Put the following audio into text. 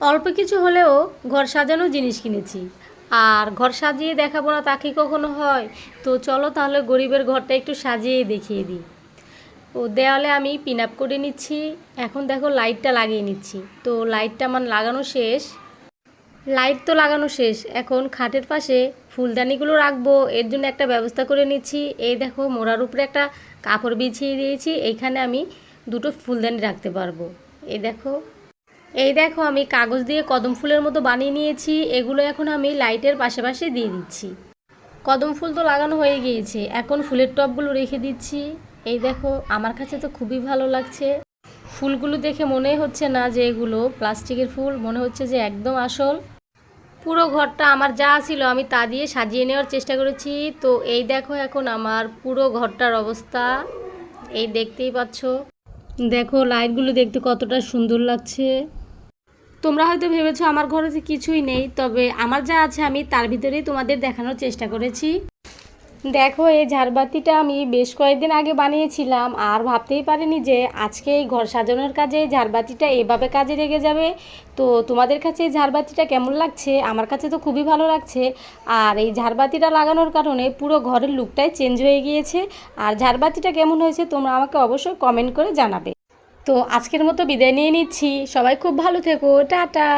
অল্প কিছু হলেও ঘর সাজানোর জিনিস কিনেছি। আর ঘর সাজিয়ে দেখাবো না তা কি কখনো হয়? তো চলো তাহলে গরিবের ঘরটা একটু সাজিয়ে দেখিয়ে দিই। ও দেওয়ালে আমি পিন আপ করে নিচ্ছি। এখন দেখো লাইটটা লাগিয়ে নিচ্ছি। তো লাইটটা আমার লাগানো শেষ। লাইট তো লাগানো শেষ, এখন খাটের পাশে ফুলদানিগুলো রাখবো, এর জন্য একটা ব্যবস্থা করে নিচ্ছি। এই দেখো মোড়ার উপরে একটা কাপড় বিছিয়ে দিয়েছি, এইখানে আমি দুটো ফুলদানি রাখতে পারবো। এই দেখো আমি কাগজ দিয়ে কদম ফুলের মতো বানিয়ে নিয়েছি, এগুলো এখন আমি লাইটের পাশে পাশে দিয়ে দিচ্ছি। কদম ফুল তো লাগানো হয়ে গিয়েছে, এখন ফুলের টবগুলো রেখে দিচ্ছি। এই দেখো আমার কাছে তো খুবই ভালো লাগছে। ফুলগুলো দেখে মনে হচ্ছে না যে এগুলো প্লাস্টিকের ফুল, মনে হচ্ছে যে একদম আসল। পুরো ঘরটা আমার যা ছিল আমি তা দিয়ে সাজিয়ে নেওয়ার চেষ্টা করেছি। তো এই দেখো এখন আমার পুরো ঘরটার অবস্থা, এই দেখতেই পাচ্ছ। দেখো লাইটগুলো দেখতে কতটা সুন্দর লাগছে। তোমরা হয়তো ভেবেছো আমার ঘরে যে কিছুই নেই, তবে আমার যা আছে আমি তার ভিতরেই তোমাদের দেখানোর চেষ্টা করেছি। দেখো এই ঝাড়বাতিটা আমি বেশ কয়েকদিন আগে বানিয়েছিলাম, আর ভাবতেই পারিনি যে আজকে এই ঘর সাজানোর কাজে এই ঝাড়বাতিটা এভাবে কাজে লেগে যাবে। তো তোমাদের কাছে এই ঝাড়বাতিটা কেমন লাগছে? আমার কাছে তো খুবই ভালো লাগছে। আর এই ঝাড়বাতিটা লাগানোর কারণে পুরো ঘরের লুকটাই চেঞ্জ হয়ে গিয়েছে। আর ঝাড়বাতিটা কেমন হয়েছে তোমরা আমাকে অবশ্যই কমেন্ট করে জানাবে। তো আজকের মতো বিদায় নিয়ে নিচ্ছি, সবাই খুব ভালো থেকো, টাটা।